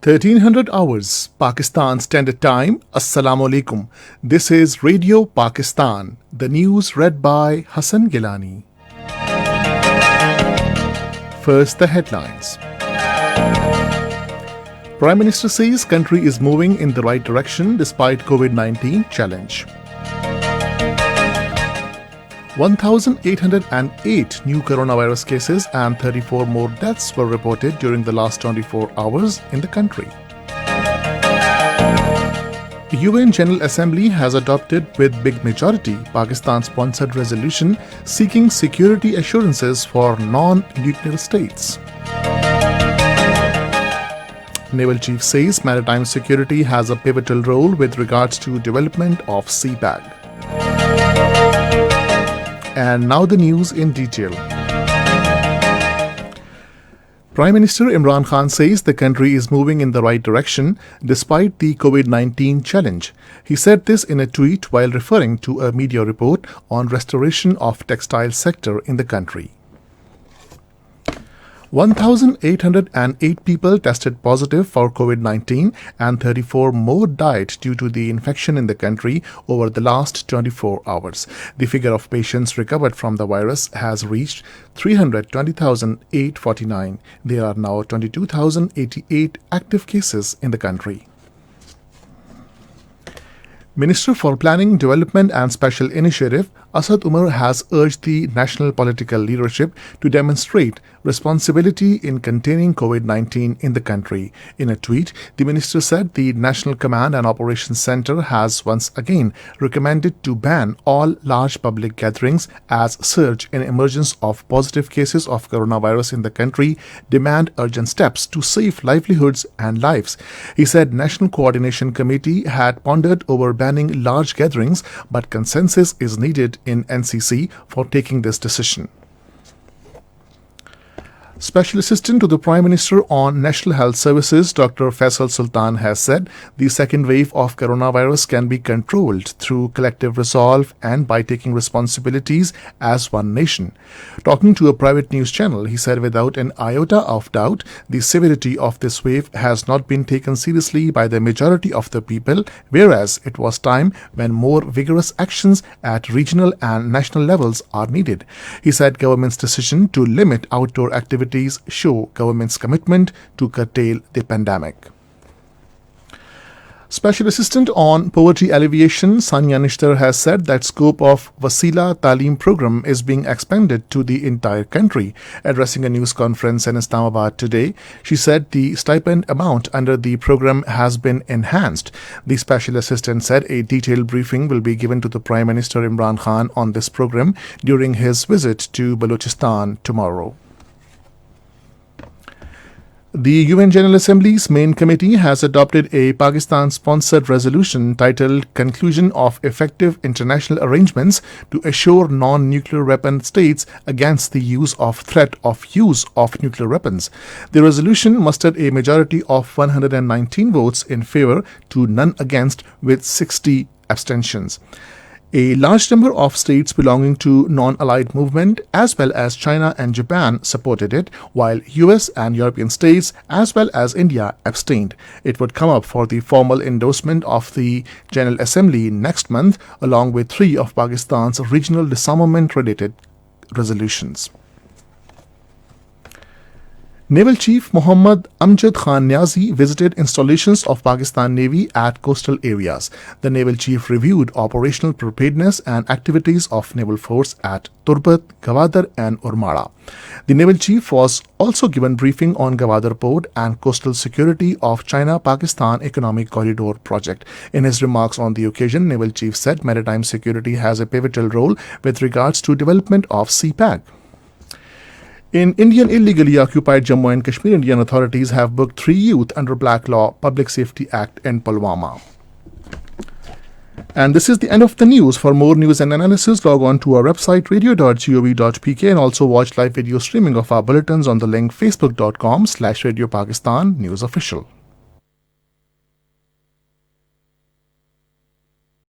1300 hours Pakistan Standard Time. Assalamu alaikum. This is Radio Pakistan. The news read by Hassan Gilani. First, the headlines. Prime Minister says country is moving in the right direction despite COVID-19 challenge. 1,808 new coronavirus cases and 34 more deaths were reported during the last 24 hours in the country. The UN General Assembly has adopted with big majority Pakistan-sponsored resolution seeking security assurances for non-nuclear states. Naval Chief says maritime security has a pivotal role with regards to development of CPAG. And now the news in detail. Prime Minister Imran Khan says the country is moving in the right direction despite the COVID-19 challenge. He said this in a tweet while referring to a media report on restoration of textile sector in the country. 1,808 people tested positive for COVID-19 and 34 more died due to the infection in the country over the last 24 hours. The figure of patients recovered from the virus has reached 320,849. There are now 22,088 active cases in the country. Minister for Planning, Development and Special Initiative Asad Umar has urged the national political leadership to demonstrate responsibility in containing COVID-19 in the country. In a tweet, the minister said the National Command and Operations Center has once again recommended to ban all large public gatherings as surge in emergence of positive cases of coronavirus in the country demand urgent steps to save livelihoods and lives. He said National Coordination Committee had pondered over banning large gatherings, but consensus is needed in NCC for taking this decision. Special Assistant to the Prime Minister on National Health Services, Dr. Faisal Sultan, has said the second wave of coronavirus can be controlled through collective resolve and by taking responsibilities as one nation. Talking to a private news channel, he said without an iota of doubt, the severity of this wave has not been taken seriously by the majority of the people, whereas it was time when more vigorous actions at regional and national levels are needed. He said government's decision to limit outdoor activities show government's commitment to curtail the pandemic. Special Assistant on Poverty Alleviation Sania Nishtar has said that scope of Wasila Taaleem program is being expanded to the entire country. Addressing a news conference in Islamabad today, she said the stipend amount under the program has been enhanced. The Special Assistant said a detailed briefing will be given to the Prime Minister Imran Khan on this program during his visit to Balochistan tomorrow. The UN General Assembly's main committee has adopted a Pakistan-sponsored resolution titled Conclusion of Effective International Arrangements to Assure Non-Nuclear Weapon States Against the Use of Threat of Use of Nuclear Weapons. The resolution mustered a majority of 119 votes in favor to none against with 60 abstentions. A large number of states belonging to non-allied movement as well as China and Japan supported it, while US and European states as well as India abstained. It would come up for the formal endorsement of the General Assembly next month, along with 3 of Pakistan's regional disarmament-related resolutions. Naval Chief Mohammad Amjad Khan Niazi visited installations of Pakistan Navy at coastal areas. The Naval Chief reviewed operational preparedness and activities of Naval Force at Turbat, Gwadar and Urmada. The Naval Chief was also given briefing on Gwadar Port and coastal security of China-Pakistan Economic Corridor project. In his remarks on the occasion, Naval Chief said maritime security has a pivotal role with regards to development of CPAG. In Indian illegally occupied Jammu and Kashmir, Indian authorities have booked 3 youth under Black Law Public Safety Act in Pulwama. And this is the end of the news. For more news and analysis, log on to our website radio.gov.pk and also watch live video streaming of our bulletins on the link facebook.com/Radio Pakistan News Official.